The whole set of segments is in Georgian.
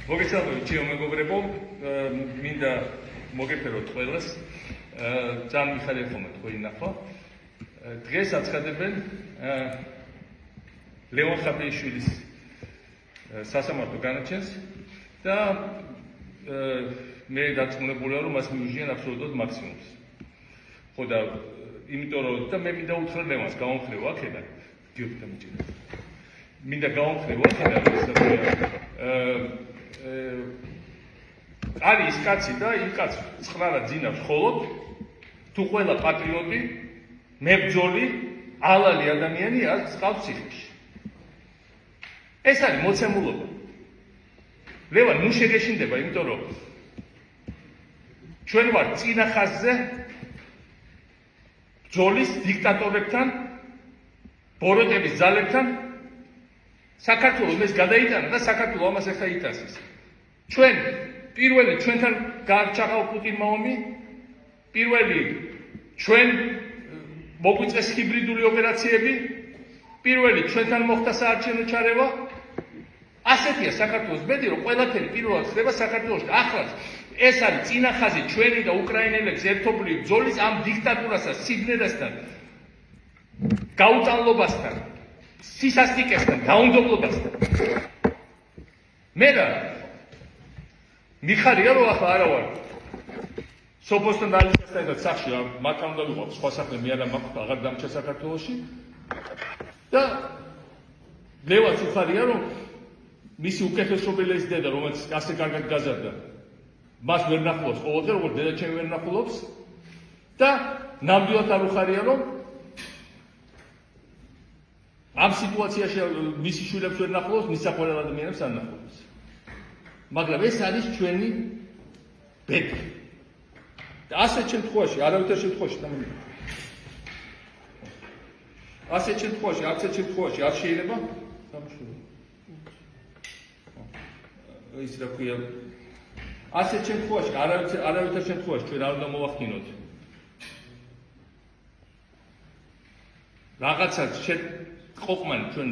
მოგესალმებით ჩემო მეგობრებო, მინდა მოგეფეროთ ყველას. ძალიან მიხარია ხოლმე თქვენი ნახვა. დღეს აცხადებენ ლევან ხაბეიშვილის სასამართლო განაჩენს და მე დარწმუნებულია რომ მას მიუჟიან აბსოლუტურად მაქსიმუმს. ხო და იმიტომ რომ და მე მინდა უთხრა ლევანს გავამხრივ აქედან. გიორგი დამიჭირდა. მინდა გავამხრივ აქედან არის ის კაცი და იმ კაცს ცხრა ძინავს ხოლოდ თუ ყველა პატრიოტი, მებრძოლი, ალალი ადამიანი ყავს ციხეში. ეს არის მოცემულობა. ლევან ნუ შეგეშინდება, იმიტომ რომ ჩვენ ვართ წინა ხაზზე ბრძოლის დიქტატორებთან, ბოროტების ძალებთან. საქართველოს ეს გადაიტანა და საქართველოს ამას ახლა იტანს. ჩვენ პირველი ჩვენთან გაარჩაღავ პუტინმა ომი, პირველი ჩვენ მოგვიწეს ჰიბრიდული ოპერაციები, პირველი ჩვენთან მოხდა საარჩევნო ჩარევა. ასეთია საქართველოს ბედი, რომ ყველაფერი პირველად ხდება საქართველოში. ახლა ეს არის წინა ხაზი ჩვენი და უკრაინელების ერთობლივი ბრძოლის ამ დიქტატურასა, სიბნელესთან, გაუტანლობასთან, სისასტიკესთან, დაუნდობლობასთან. მე რა მიხარია რომ ახლა არა ვარ სოფოსთან დაიწყესთან და სახში მათთან უნდა ვიყო სხვა საქმე მე არა მაქვს აღარ დამჭა საქართველოში და ლევანს უხარია რომ მისი უკეთესობელეს დედა რომელიც ასე კარგად გაზარდა მას ვერ ნახულობს ყოველდღე როგორც დედაჩემი ვერ ნახულობს და ნამდვილად არ უხარია რომ ამ სიტუაციაში მისი შვილებს ვერ ნახულობს მის საყვარელ ადამიანებს არ ნახულობს მაგრამ ეს არის ჩვენი ბედი. და ასეთ შემთხვევაში, არავითარ შემთხვევაში ასეთ შემთხვევაში, არც ერთ შემთხვევაში არ შეიძლება ის რა ქვია ასეთ შემთხვევაში, არავითარ შემთხვევაში ჩვენ არ უნდა მოვახდინოთ. რაღაცა ყოფმანი ჩვენ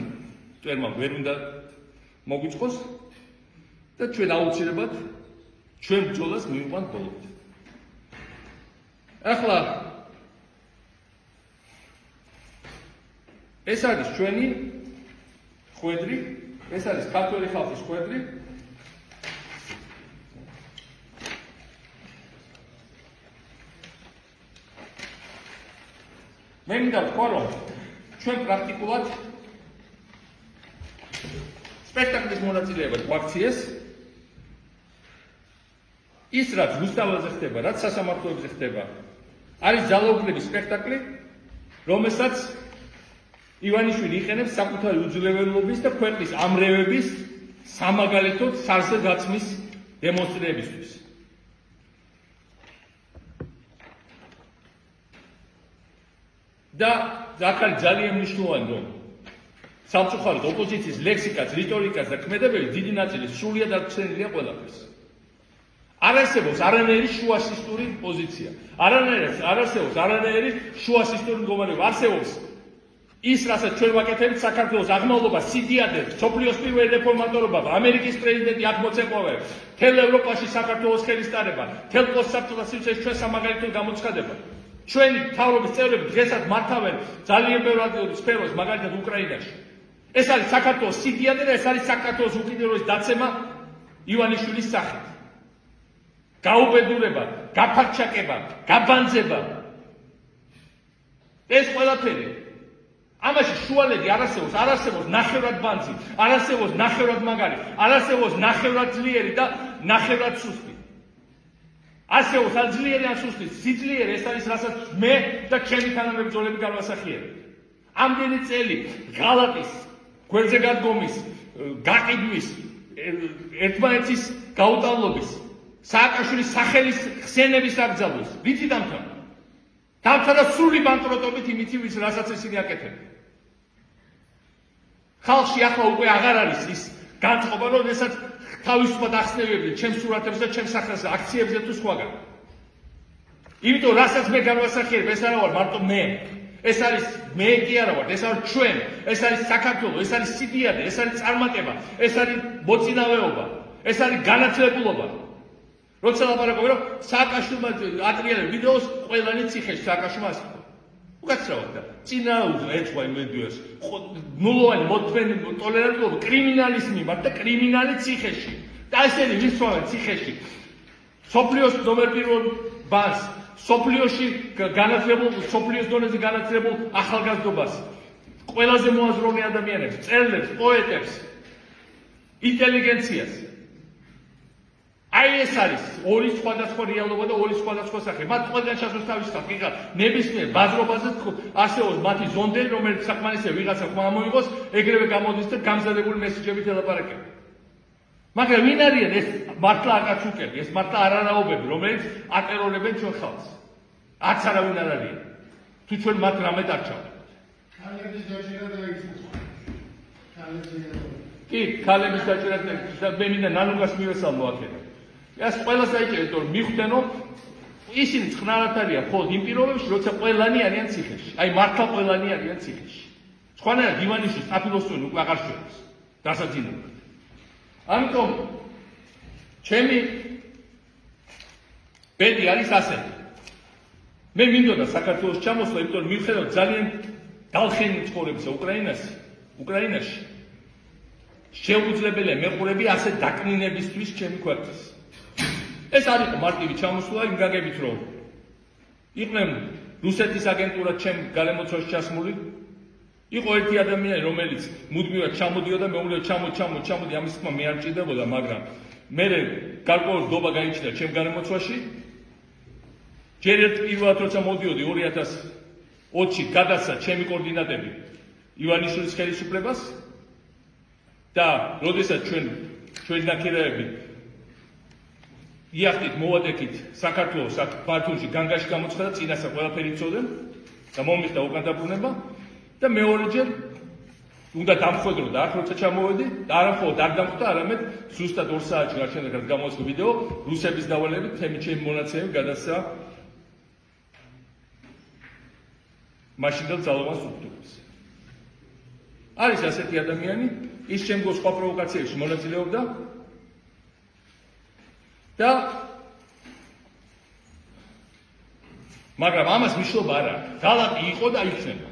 მტვერმა ვერ უნდა მოგვიწყოს და ჩვენ აუცილებლად ჩვენ ბრძოლას მივიყვანთ ბოლომდე. ახლა ეს არის ჩვენი ხვედრი, ეს არის ქართველი ხალხის ხვედრი. მე მინდა ვთქვა, რომ ჩვენ პრაქტიკულად სპექტაკლის მონაწილეებად გვაქციეს ის რაც რუსთაველზე ხდება, რაც სასამართლოებზე ხდება, არის ძალაუფლების სპექტაკლი, რომელსაც ივანიშვილი იყენებს საკუთარი უძლეველობის და ქვეყნის ამრევების სამაგალითოდ სარზე გაცმის დემონსტრირებისთვის. და აქ არის ძალიან მნიშვნელოვანი რომ სამწუხაროდ ოპოზიციის ლექსიკაც, რიტორიკაც და ქმედებების დიდი ნაწილი სრულიად აღჩენილია ყველაფერს. არ არსებობს არანაირი შუასისტური პოზიცია. არ არსებობს არანაირი შუასისტური მდგომარეობა. არსებობს ის, რასაც ჩვენ ვაკეთებთ საქართველოს აღმავლობა, სიდიადე, მსოფლიოს პირველი რეფორმატორობა, ამერიკის პრეზიდენტი აქ მოცეკვავე, მთელ ევროპაში საქართველოს ხელისტარება, მთელ პოსტსაბჭოთა სივრცეში ჩვენ სამაგალითოდ გამოცხადება. ჩვენი მთავრობის წევრები დღესაც მართავენ ძალიან ბევრ სფეროს, მაგალითად უკრაინაში. ეს არის საქართველოს სიდიადე და ეს არის საქართველოს უკიდურესი დაცემა ივანიშვილის სახით. გაუბედურება, გაფაქჩაკება, გაბანძება. ეს ყველაფერი. ამაში შუალედი არ არსებობს ნახევრად ბანძი, არ არსებობს ნახევრად მაგარი, არ არსებობს ნახევრად ძლიერი და ნახევრად სუსტი. არსებობს ან ძლიერი ან სუსტი. სიძლიერე ეს არის რასაც მე და ჩემი თანამებრძოლები განვასახიერებ. ამდენი წელი ღალატის, გვერდზე გადგომის, გაყიდვის, ერთმანეთის გაუტანლობის სააკაშვილის სახელის ხსენების აკრძალვის. ვიცი დამთავრდა. დამთავრდა სრული ბანკროტობით იმითი, რასაც ისინი აკეთებენ. ხალხში ახლა უკვე აღარ არის ის განწყობა, რომ ესაც თავისუფლად ახსნევებდნენ ჩემს სურათებს და ჩემს სახელზე, აქციებზე თუ სხვაგან. იმიტომ რასაც მე განვასახიერებ, ეს არა ვარ მარტო მე. ეს არის მე კი არა ვარ, ეს არის ჩვენ, ეს არის საქართველო, ეს არის სიდიადე, ეს არის წარმატება, ეს არის მოწინავეობა. ეს არის განათლებულობა. როცა ლაპარაკობ რომ სააკაშვილმა ატრიალებს ვიდეოს ყველანი ციხეში სააკაშვილმა ასე უკაცრავად და წინააღმდეგ ეწვა იმ ვიდეოს ნულოვანი ტოლერანტობა კრიმინალის მიმართ და კრიმინალი ციხეში და ესენი ვისვავენ ციხეში სოფლიოს ნომერ 1 ბანს სოფლიოში განათლებულ სოფლიოს დონეზე განათლებულ ახალგაზრდობას ყველაზე მოაზროვნე ადამიანებს წერლებს პოეტებს ინტელიგენციას აი ეს არის ორი სხვადასხვა რეალობა და ორი სხვადასხვა სახე. მათ ყველგან ჩასვლის თავის ხალხი ნებისმიერ ბაზრობაზე ასეულს მათი ზონდერი, რომელიც საკმარისია ვიღაცა ხმა მოიღოს, ეგრევე გამოდის და გამზადებული მესიჯებით ელაპარაკება. მაგრამ ვინ არიან ეს მართლა აკაცუკები, ეს მართლა არანაობები, რომელიც ატერორებენ ჩვენ ხალხს. არც არავინ არ არიან. თუ ჩვენ მათ რამედ არ ჩავდეთ. ქალების დაჭერა დაიწყოს. კი, ქალების დაჭერა და მე მინდა ნანუგას მივესალმო აქედან. ეს ყველა საჭირო, იმიტომ რომ მიხვდნენ რომ ისინი ცხნარად არიან მხოლოდ იმ პირობებში, როცა ყველანი არიან ციხეში. აი მართლა ყველანი არიან ციხეში. სხვანაირად ივანიშვილის საფილოსოფია უკვე აღარ შედის. დასაძინებლად. ამიტომ ჩემი ბედი არის ასეთი. მე მინდოდა საქართველოს ჩამოსვლა, იმიტომ რომ მივხედავ ძალიან დალხენი ცხოვრებისა უკრაინაში. შეუძლებელია მეყურები ასე დაკნინებისთვის ჩემი ქვეყნის. ეს არ იყო მარტივი ჩამოსვლა იმ გაგებით რომ იყვნენ რუსეთის აგენტურა ჩემ გარემოცვაში ჩასმული იყო ერთი ადამიანი რომელიც მუდმივად ჩამოდიოდა მეუბნებოდა ჩამოდი ამის თქმა მე არ მჭირდებოდა მაგრამ მე გარკვეულ დობა გაიჩნდა ჩემ გარემოცვაში ჯერ ერთ პირველად როცა მოდიოდი 2020-ში გადასცა ჩემი კოორდინატები ივანიშვილის ხელისუფლებას და როდესაც ჩვენ ნაკირეები იახტით მოვადექით საქართველოს აქ ბათუმში განგაში გამოცხადა წინასა ყველაფერი იცოდნენ და მომიხდა უკან დაბრუნება და მეორეჯერ უნდა დამხვედრო და აქ როცა ჩამოვედი და არამხოლოდ არ დამხვდა არამედ ზუსტად 2 საათში რაც შემდეგ გამოცხადდა ვიდეო რუსების დავალებით თემი ჩემი მონაცემები გადასცა მაშინდელ ძალოვან სტრუქტურებს არის ასეთი ადამიანი ის შემდგომ სხვა პროვოკაციებში მონაწილეობდა და მაგრამ ამას მნიშვნელობა არ აქვს. ღალატი იყო და იქნება.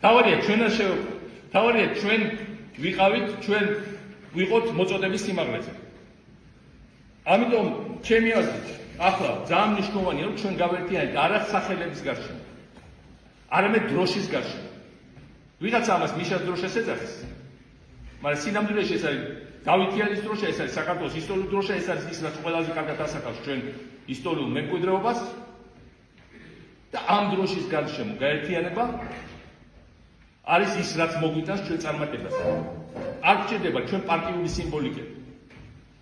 თავარია ჩვენ არ შევეყვეთ. თავარია ჩვენ ვიყავით, ჩვენ ვიყოთ მოწოდების სიმაღლეზე. ამიტომ ჩემი აზრით, ახლა ძალიან მნიშვნელოვანია რომ ჩვენ გავერთიანდეთ არა სახელების გარშემო. არამედ დროშის გარშემო. ვიღაცა ამას მიშას დროშას ეძახის. მაგრამ სინამდვილეში ეს არის დავითიანის დროშა, ეს არის საქართველოს ისტორიული დროშა, ეს არის ის რაც ყველაზე კარგად ასახავს ჩვენ ისტორიულ მემკვიდრეობას და ამ დროშის გარშემო გაერთიანება არის ის რაც მოგვიტანს ჩვენ წარმატებას. არ გჭირდება ჩვენ პარტიული სიმბოლიკები.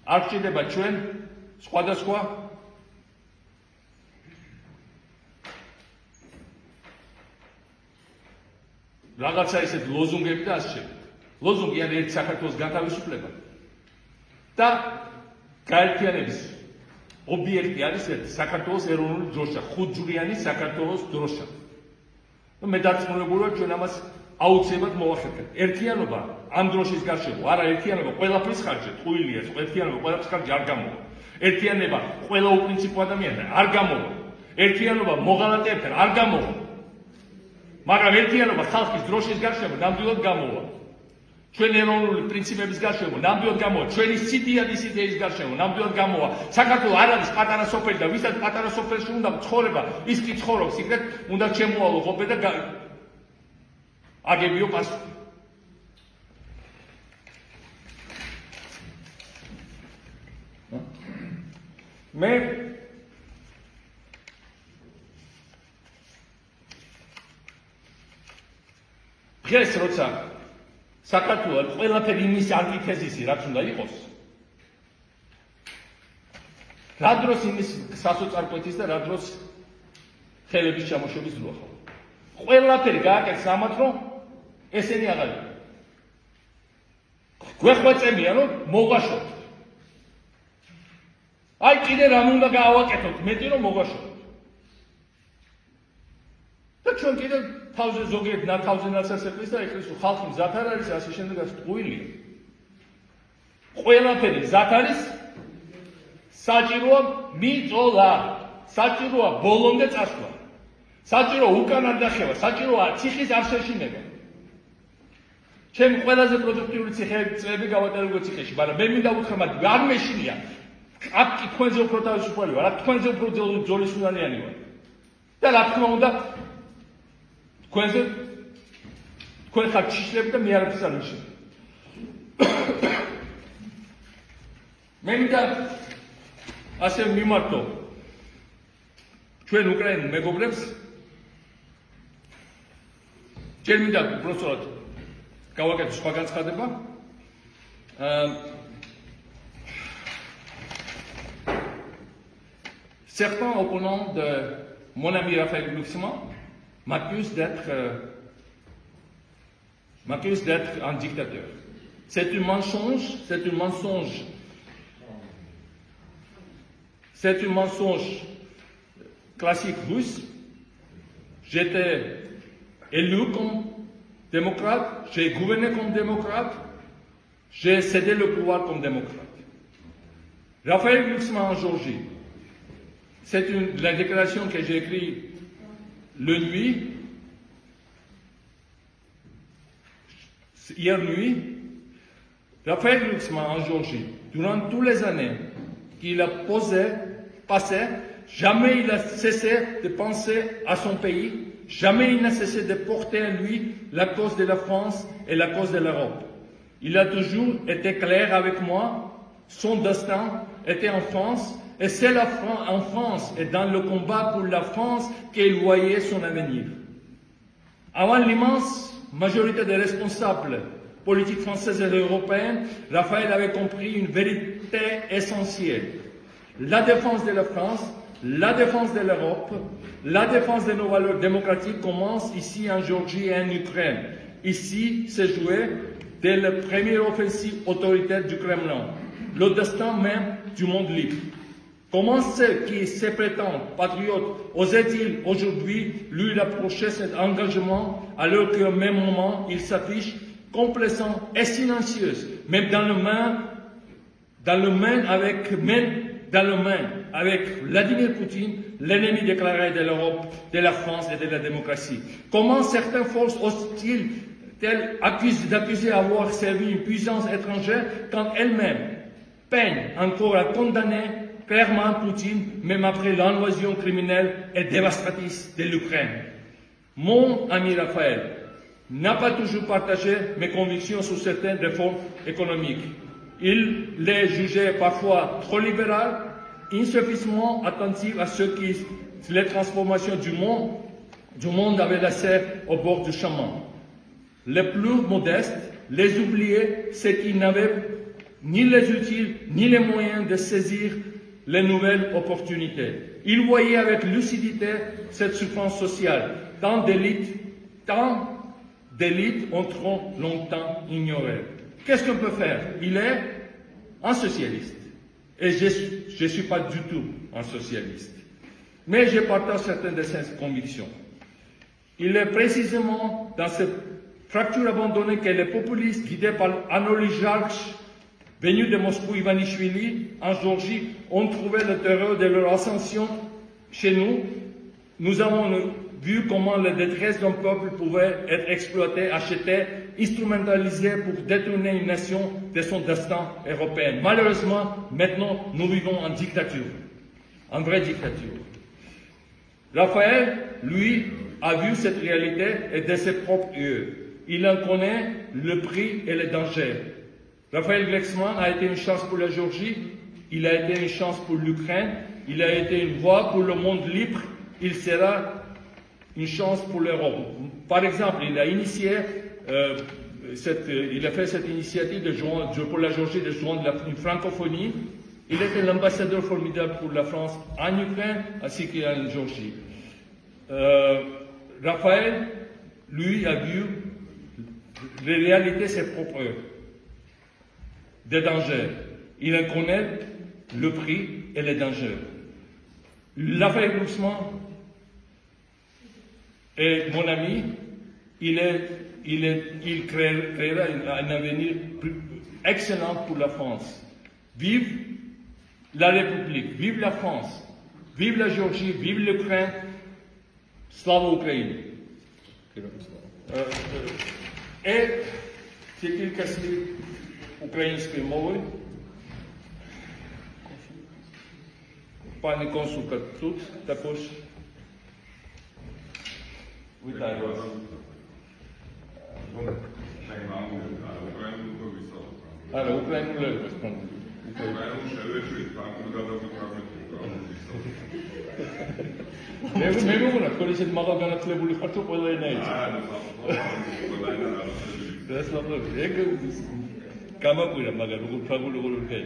არ გჭირდება ჩვენ სხვადასხვა რაღაცა ისეთ ლოზუნგები და ასე შემდეგ. ლოზუნგი არის ერთ საქართველოს განთავისუფლება და გაერთიანების ობიექტი არის ერთ საქართველოს ეროვნული დროშა, ხუთჯვრიანი საქართველოს დროშა. მე დარწმუნებული ვარ ჩვენ ამას აუცილებლად მოვახერხებთ. ერთიანობა ამ დროშის გარშემო, არა ერთიანობა ყველაფრის ხარჯზე, ტყუილია, ერთიანობა ყველაფრის ხარჯზე არ გამოვა. ერთიანება ყველა უპრინციპო ადამიანთან არ გამოვა. ერთიანობა მოღალატეებთან არ გამოვა. მაგრამ ერთიანობა ხალხის დროშის გარშემო ნამდვილად გამოვა. ჩვენ ეროვნული პრინციპების გარშემო ნამდვილად გამოვა, ჩვენი სიდიადის იდეის გარშემო ნამდვილად გამოვა. საქართველო არ არის პატარა სოფელი და ვისაც პატარა სოფელში უნდა ცხოვრება, ის კი ცხოვრობს იქნებ, უნდა შემოალო ყოფე და აგებიო პასუხი. მე დღეს როცა საქართველოს ყველაფერი იმის ანტითეზისი რაც უნდა იყოს. რა დროს იმის სასოწარკვეთის და რა დროს ხელების ჩამოშობის დროა. ყველაფერი გააკეთეს ამათ რომ ესენი აღარ იყო. გვეხვეწებია რომ მოგვაშოთ. აი კიდე რამ უნდა გავაკეთოთ მეტი რომ მოგვაშოთ. და ჩვენ კიდე თავზე ზოგიერთ ნათავზე ნაცარსებლის და ეხლის ხალხი მზად არ არის ასე შემდეგ ასე ტყუილია. ყველაფერი ზათ არის, საჭიროა მიწოლა, საჭიროა ბოლომდე წასვლა, საჭიროა უკან არ დახევა, საჭიროა ციხის არ შეშინება. ჩემი ყველაზე პროდუქტიული წლები გავატარე ციხეში, მაგრამ მე მინდა უთხრა მათ არ მეშინია. აქ კი თქვენზე უფრო თავისუფალი ვარ, აქ თქვენზე უფრო ძოლისუნარიანი ვარ. და რა თქმა უნდა, თქვენ ხართ შიშლები და მე არაფერს არ ვიშლები. მე მინდა ასე მიმართო ჩვენ უკრაინულ მეგობრებს, ჯერ მინდა უბრალოდ გავაკეთო სხვა განცხადება. Certains opposants de mon ami Raphaël Glucksmann m'accusent d'être un dictateur. C'est un mensonge, c'est un mensonge. C'est un mensonge classique russe. J'étais élu comme démocrate, j'ai gouverné comme démocrate, j'ai cédé le pouvoir comme démocrate. Raphaël Glucksmann en Géorgie, c'est la déclaration que j'ai écrite hier nuit. Raphaël Glucksmann en Géorgie, durant toutes les années qu'il a passé, jamais il a cessé de penser à son pays, jamais il n'a cessé de porter en lui la cause de la France et la cause de l'Europe. Il a toujours été clair avec moi, son destin était en France, et c'est en France et dans le combat pour la France qu'il voyait son avenir. Avant l'immense majorité des responsables politiques françaises et européennes, Raphaël avait compris une vérité essentielle. La défense de la France, la défense de l'Europe, la défense de nos valeurs démocratiques commence ici en Géorgie et en Ukraine. Ici s'est joué dès la première offensive autoritaire du Kremlin, le destin même du monde libre. Comment ceux qui se prétendent patriotes osaient-ils aujourd'hui lui rapprocher cet engagement alors qu'au même moment il s'affiche complaisant et silencieux, même dans le main avec Vladimir Poutine, l'ennemi déclaré de l'Europe, de la France et de la démocratie. Comment certaines forces osent-elles d'accuser avoir servi une puissance étrangère quand elles-mêmes peinent encore à condamner clairement Poutine, même après l'invasion criminelle et dévastatrice de l'Ukraine? Mon ami Raphaël n'a pas toujours partagé mes convictions sur certaines réformes économiques. Il les jugeait parfois trop libérales, insuffisamment attentif à ce que les transformations du monde avaient laissé au bord du chemin. Les plus modestes, les oubliés, ceux qui n'avaient ni les outils ni les moyens de saisir les nouvelles opportunités. Ils voyaient avec lucidité cette souffrance sociale, tant d'élites ont trop longtemps ignoré. Qu'est-ce qu'on peut faire? Il est un socialiste. Et je ne suis pas du tout un socialiste. Mais je partage certaines de ses convictions. Il est précisément dans cette fracture abandonnée que les populistes, guidés par un oligarque venu de Moscou, Ivanishvili, en Géorgie, ont trouvé le terreau de leur ascension chez nous. Nous avons vu comment la détresse d'un peuple pouvait être exploitée, achetée, instrumentalisée pour détourner une nation de son destin européen. Malheureusement, maintenant, nous vivons en dictature, en vraie dictature. Raphaël, lui, a vu cette réalité et de ses propres yeux. Il en connaît le prix et les dangers. Raphaël Glucksmann a été une chance pour la Géorgie, il a été une chance pour l'Ukraine, il a été une voix pour le monde libre, il sera une chance pour l'Europe. Par exemple, il a fait cette initiative pour la Géorgie de joindre une francophonie. Il était l'ambassadeur formidable pour la France en Ukraine ainsi qu'en Géorgie. Raphaël, lui, a vu les réalités ses propres des dangers. Il en connaît le prix et les dangers. Raphaël Glucksmann est mon ami, il créera un avenir excellente pour la France. Vive la République, vive la France, vive la Géorgie, vive l'Ukraine. Слава Україні! Це кілька слів української мови. Пане консулка тут також. Вітаю вас. Але Україну легко спрямую. მე მეგონა თქვენ ისეთ მაღალ განათლებული ხართ რომ ყველა ენა იცით. ეგ გამაკვირა მაგრამ როგორ ფრანგული როგორ ვქეი.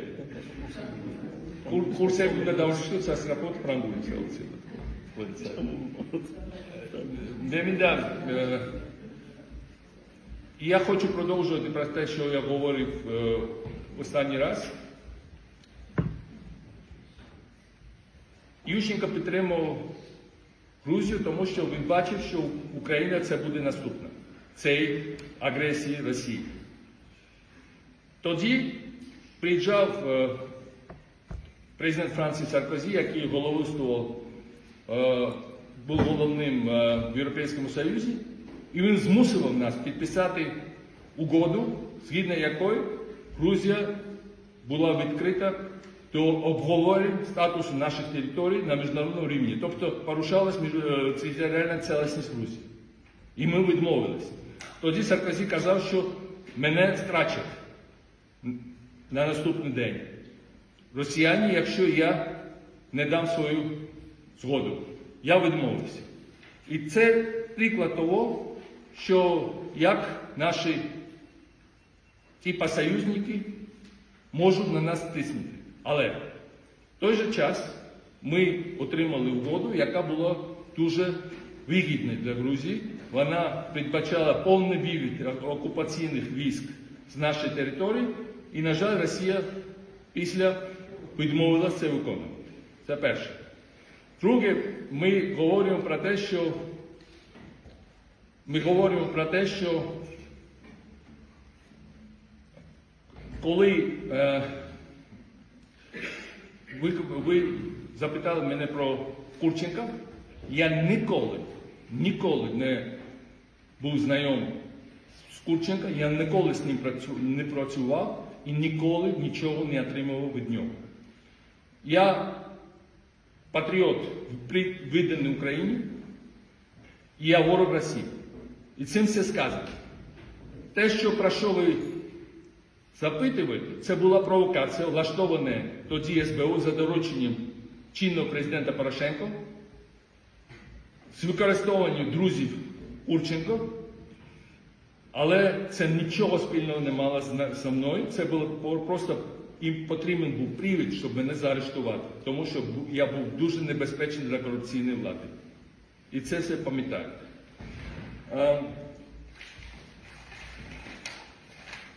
კურსები უნდა დავშიშოთ სასწრაფოდ ფრანგულის აუცილებლად. Я хочу продовжувати про те, що я говорив останній раз. Ющенко підтримав Грузію, тому що він бачив, що Україна це буде наступна. Цей агресії Росії. Тоді приїжджав президент Франції Саркозі, який головував, був головним в Європейському Союзі, і він змусив нас підписати угоду, згідно якої Грузія була відкрита до обговорень статусу наших територій на міжнародному рівні. Тобто порушалась територіальна цілісність Грузії. І ми відмовились. Тоді Саркозі казав, що мене страчать на наступний день росіяни, якщо я не дам свою згоду. Я відмовився. І це приклад того, що як наші союзники можуть на нас тиснути. Але в той же час ми отримали угоду, яка була дуже вигідна для Грузії. Вона передбачала повний вивід окупаційних військ з нашої території. І, на жаль, Росія після відмовилася це виконувати. Це перше. Друге, ми говоримо про те, що коли ви запитали мене про Курченка, я ніколи не був знайомий з Курченка, я ніколи з ним не працював і ніколи нічого не отримував від нього. Я патріот, відданий Україні, і я ворог Росії. І цим все сказано. Те, про що ви запитувати, це була провокація, влаштована тоді СБУ за дорученням чинного президента Порошенка, з використанням друзів Курченко, але це нічого спільного не мало зі мною, це було просто, їм потрібен був привід, щоб мене заарештувати, тому що я був дуже небезпечний для корупційної влади. І це все пам'ятаю.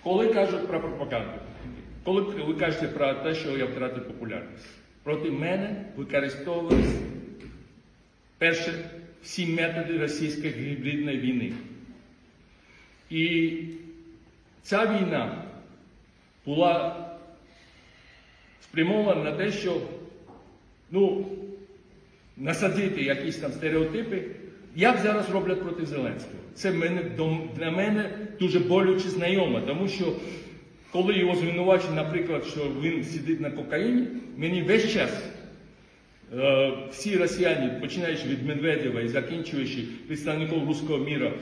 Коли кажуть про пропаганду, коли ви кажете про те, що я втратив популярність, проти мене використовувалися перші всі методи російської гібридної війни. І ця війна була спрямована на те, що насадити якісь там стереотипи, як зараз роблять проти Зеленського. Це для мене дуже болюче знайомо, тому що коли його звинувачують, наприклад, що він сидить на кокаїні, мені весь час всі росіяни, починаючи від Медведєва і закінчуючи представників руського міра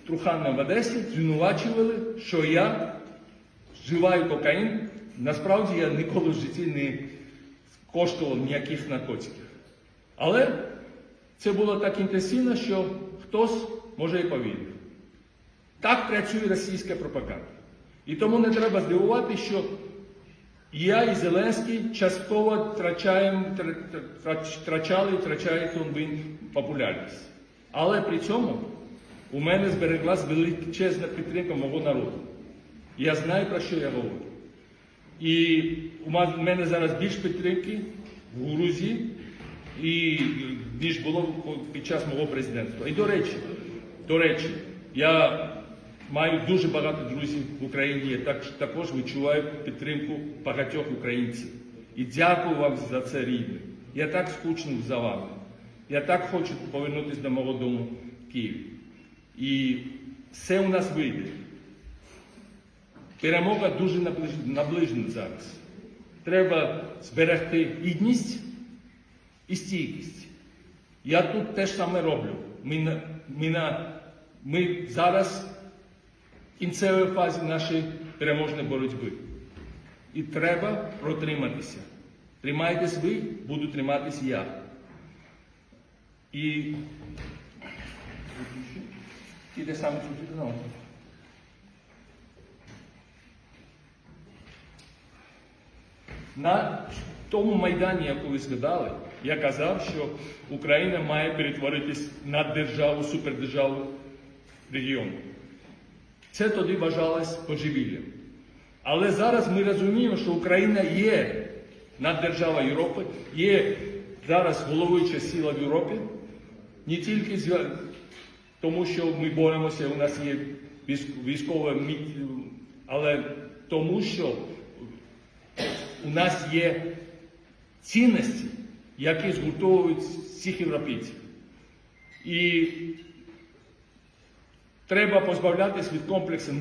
Трухана в Одесі, звинувачували, що я вживаю кокаїн. Насправді я ніколи в житті не коштував ніяких наркотиків. Але це було так інтенсивно, що хтось, може, і повірив. Так працює російська пропаганда. І тому не треба здивувати, що я і Зеленський частково втрачають популярність. Але при цьому у мене збереглась величезна підтримка мого народу. Я знаю, про що я говорю. І у мене зараз більш підтримки в Грузії, ніж було під час мого президентства. І до речі, я маю дуже багато друзів в Україні, я також відчуваю підтримку багатьох українців. І дякую вам за це, рідні. Я так скучив за вами. Я так хочу повернутися до мого дому в Києві. І все у нас вийде. Перемога дуже наближена зараз. Треба зберегти гідність і стійкість. Я тут теж саме роблю. Ми зараз в кінцевій фазі нашої переможної боротьби. І треба протриматися. Тримайтесь ви, буду триматись я. І те саме чути. На тому Майдані, яку ви згадали, я казав, що Україна має перетворитись на державу, супердержаву регіону. Це тоді вважалось божевіллям. Але зараз ми розуміємо, що Україна є наддержава Європи, є зараз головуюча сила в Європі, не тільки тому, що ми боремося, у нас є військова, але тому, що у нас є цінності, які згуртовують всіх європейців. І треба позбавлятися від комплексу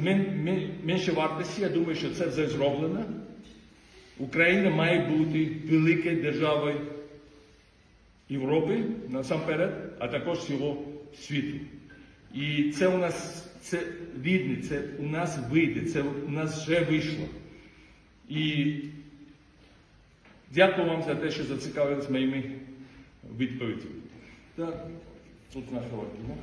меншовартості. Я думаю, що це вже зроблено. Україна має бути великою державою Європи, насамперед, а також всього світу. І це у нас, це рідне, це у нас вийде, це у нас вже вийшло. І дякую вам за те, що зацікавились моїми відповідями. Так, тут наша вартова.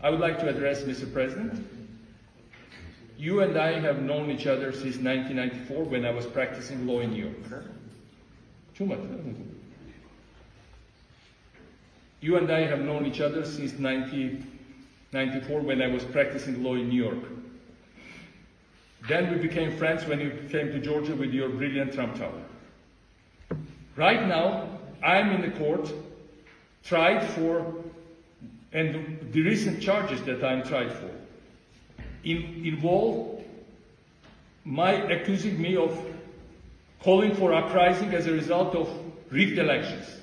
I would like to address Mr. President. You and I have known each other since 1994 when I was practicing law in New York. You and I have known each other since 1994 when I was practicing law in New York. Then we became friends when you came to Georgia with your brilliant Trump Tower. Right now, I'm in the court, tried for, and the recent charges that I'm tried for involve accusing me of calling for uprising as a result of rigged elections.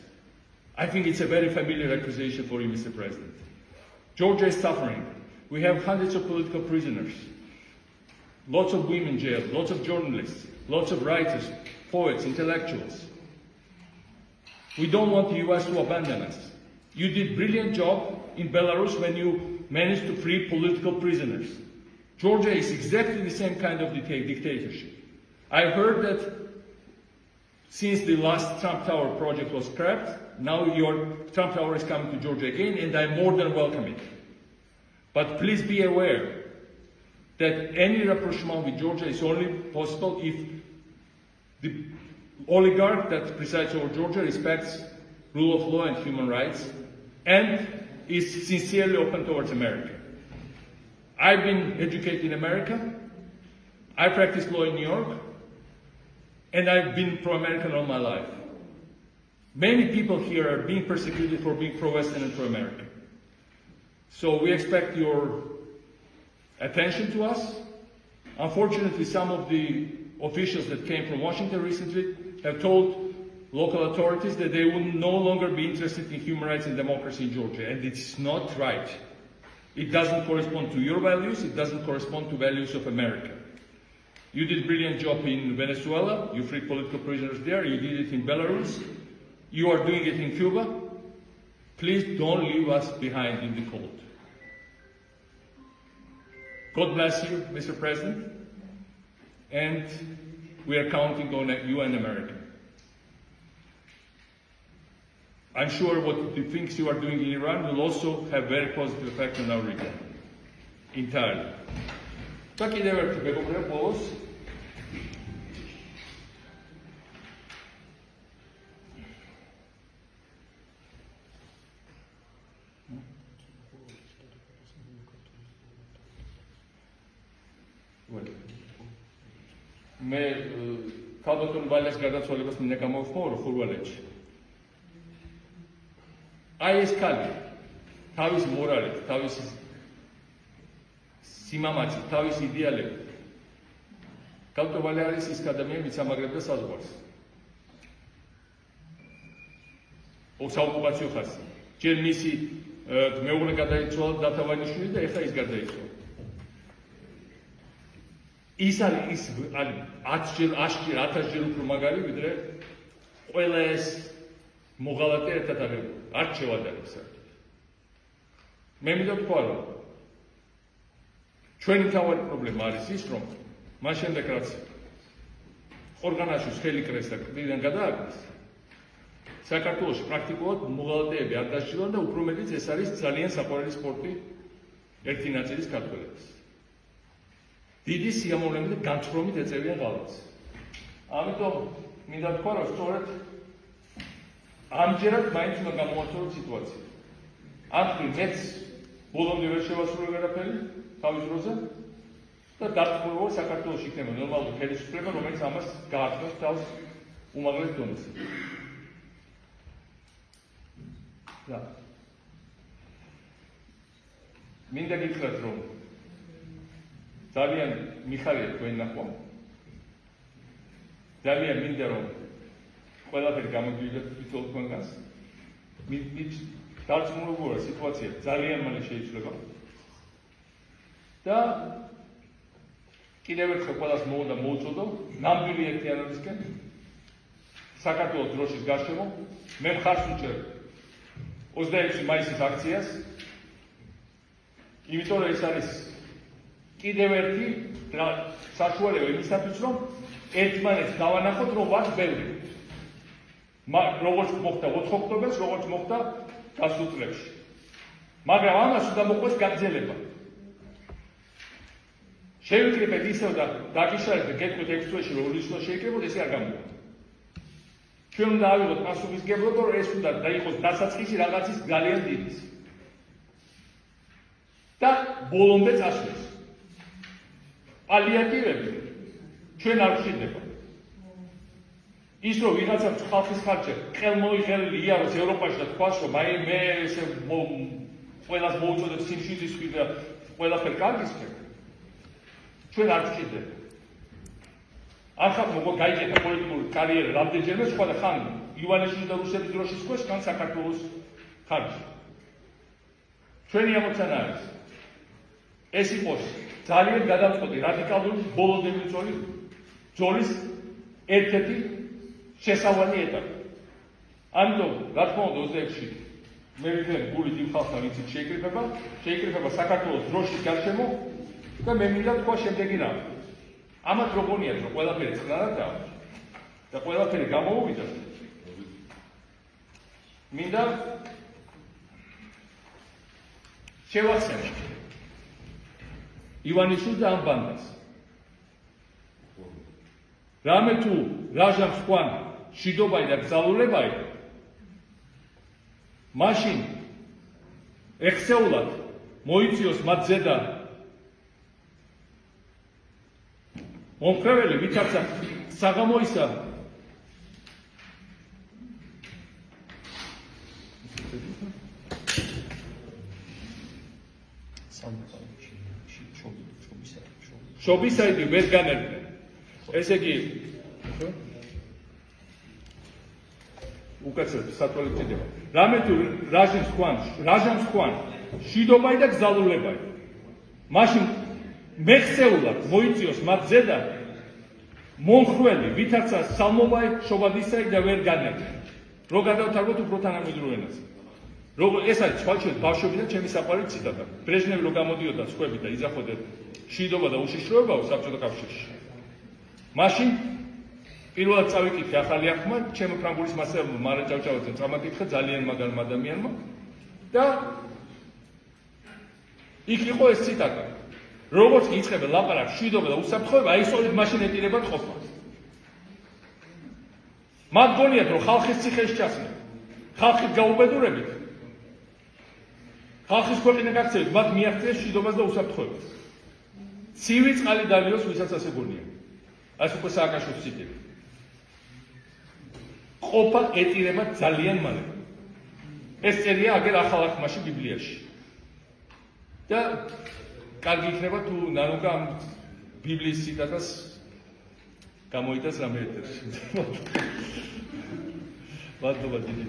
I think it's a very familiar accusation for you, Mr. President. Georgia is suffering. We have hundreds of political prisoners, lots of women jailed, lots of journalists, lots of writers, poets, intellectuals. We don't want the US to abandon us. You did a brilliant job in Belarus when you managed to free political prisoners. Georgia is exactly the same kind of dictatorship. I heard that since the last Trump Tower project was scrapped, now your Trump Tower is coming to Georgia again, and I more than welcome it. But please be aware that any rapprochement with Georgia is only possible if the oligarch that presides over Georgia respects rule of law and human rights and is sincerely open towards America. I've been educated in America, I practiced law in New York, and I've been pro-American all my life. Many people here are being persecuted for being pro-Western and pro-American. So we expect your attention to us. Unfortunately, some of the officials that came from Washington recently have told local authorities that they will no longer be interested in human rights and democracy in Georgia, and it's not right. It doesn't correspond to your values, it doesn't correspond to values of America. You did a brilliant job in Venezuela, you freed political prisoners there, you did it in Belarus, you are doing it in Cuba. Please don't leave us behind in the cold. God bless you, Mr. President, and we are counting on you and America. I'm sure what the things you are doing in Iran will also have very positive effect on our region, entirely. Так и давайте, благодарю вас. მე ქალბატონ ვალეს გარდაცვალებას მინდა გამოვხმაურო ხურვალეთში. აი ეს ქალი თავის მორალით, თავის სიმამაცით, თავის იდეალებით. ქალბატონ ვალე არის ის ადამიანი, ვინც ამაგრებდა საზღვარს. საოკუპაციო ხაზი. ჯერ მისი მეუღლე გადაიცვალა დათავანიშვილი და ეხლა ის გარდაიცვალა. ის არის 1000-ჯერ უფრო მაგარი, ვიდრე ყველა ეს მოღალატე ერთად აღებული. არ შევადარებ საერთოდ. მე მინდა ვთქვა, რომ ჩვენი მთავარი პრობლემა არის ის, რომ მას შემდეგ რაც ორგანაშის ხელი კრეს და კლდიდან გადააკლეს, საქართველოში პრაქტიკულად მოღალატეები არ დასჭირონ და უფრო მეტიც ეს არის ძალიან საყვარელი სპორტი ერთი ნაწილის ქართველების. დიდი სიამოვნებით და განცხრომით ეწევიან ღალატს. ამიტომ მინდა ვთქვა, რომ სწორედ ამჯერად მაინც უნდა გამოვაცვალოთ სიტუაცია. ამ მხრივ მეც ბოლომდე ვერ შევასრულე ვერაფერი თავის დროზე და დარწმუნებული ვარ, საქართველოში იქნება ნორმალური ხელისუფლება, რომელიც ამას გაართმევს თავს უმაღლეს დონეზე. და მინდა გითხრათ, რომ ძალიან მიხარია თქვენი ნახვა. ძალიან მინდა, რომ ყველაფერი გამოდიოდეთ თვითონ თქვენგანს. დარწმუნებული ვარ, სიტუაცია ძალიან მალე შეიცვლება. და კიდევ ერთხელ ყველას მოუნდა მოუწოდო ნამდვილი ერთიანობისკენ საქართველოს დროშის გარშემო. მე მხარს ვუჭერ 26 მაისის აქციას, იმიტომ რომ ეს არის კიდევ ერთი საშუალება იმისათვის, რომ ერთმანეთს დავანახოთ, რომ ვართ ბევრი. როგორც მოხდა 4 ოქტომბერს, როგორც მოხდა გასულ წლებში. მაგრამ ამას უნდა მოყვეს გაგრძელება. შევიკრიბეთ ისევ და დაგიშალეთ და გეტყვით 6 თვეში, რომ ულისხმო შეიკრიბოთ, ესე არ გამოვა. ჩვენ უნდა ავიღოთ პასუხისმგებლობა, რომ ეს უნდა დაიყოს დასაწყისი რაღაცის ძალიან დიდის. და ბოლომდე წასვლის. პალიატივები ჩვენ არ ვშინდება. ის რომ ვიღაცა ხალხის ხარჯზე ყელმოიღერილი იაროს ევროპაში და თქვას, რომ აი მე ესე ყველას მოუწოდებ სიმშვიდისხვი და ყველაფერი კარგისკენ, ჩვენ არ ვშინდება. ახლა მოგო გაიგეთა პოლიტიკური კარიერა რამდენჯერმე სხვადასხვა ივანიშვილის და რუსეთის დროშის ქვეშ, თან საქართველოს ხარჯზე. ჩვენი ამოცანა არის ეს იყოს ძალიან გადამწყვეტი რადიკალური ბოლომდე ბრძოლის ერთ-ერთი შესავალი ეტაპი. ამიტომ რა თქმა უნდა 26-ში მე ვიქნები გულით იმ ხალხთან, ვინც შეიკრიფება საქართველოს დროშის გარშემო და მე მინდა თქვა შემდეგი რამ. ამათ როგორია, რომ ყველაფერი წყნარად დავა და ყველაფერი გამოუვიდა. მინდა შევახსენოთ ივანიშვილს და ამ ბანდას. რამე თუ რაჟამ სხვან შიდობაი და გზარულებაი, მაშინ ეხსეულად მოიწიოს მათ ზედა მომხრეველი, ვითარცა საღამოისა შობისაიდი ვერ განერგნენ. ესე იგი უკაცრად სათვალით ჩდება. რამე თუ რაჟამ სხვან შიდობაი და გზარულებაი, მაშინ მეხსეულად მოიწიოს მათ ზედა მომხრველი, ვითარცა სალმობაი, შობადისაი და ვერ განერგნენ. რო გადავთარგოთ უფრო თანამედროვე ენაზე. ეს არის თვალჩვენის ბავშვებიდან ჩემი საყვარელი ციტატა. ბრეჟნევი რო გამოდიოდა სხვები და იძახოდა შიდობა და უშიშროებაო საბჭოთა კავშირში. მაშინ პირველად წავიკითხე ახალი აღქმა, ჩემი ფრანგულის მასწავლებელმა მარა ჭავჭავაძემ წამაკითხა ძალიან მაგარმა ადამიანმა და იქ იყო ეს ციტატა. როგორც იწყებენ ლაპარაკს შიდობა და უსაფრთხოება, აი სწორედ მაშინ ეტირებათ ყოფას. მათ გონიათ, რომ ხალხის ციხეში ჩასმენ, ხალხით გაუბედურებით, ხალხის ქვეყანა გაქცევით, მათ მიაღწიეს შიდობას და უსაფრთხოებას. ცივი წყალი დალიოს, ვისაც ასე გონია. ასე უკვე სააკაშოს ციტები. ყოფა ეტირება ძალიან მალე. ეს წერია აგერ ახალ აღთქმაში ბიბლიაში. და კარგი იქნება თუ ნანუკა ამ ბიბლიის ციტატას გამოიტანს რამე ეთერში. მადლობა დიდი.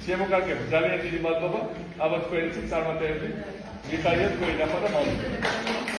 შემოგარგებთ, ძალიან დიდი მადლობა. აბა თქვენი წარმატებები. მიხარია თქვენი ნახვა და მადლობა.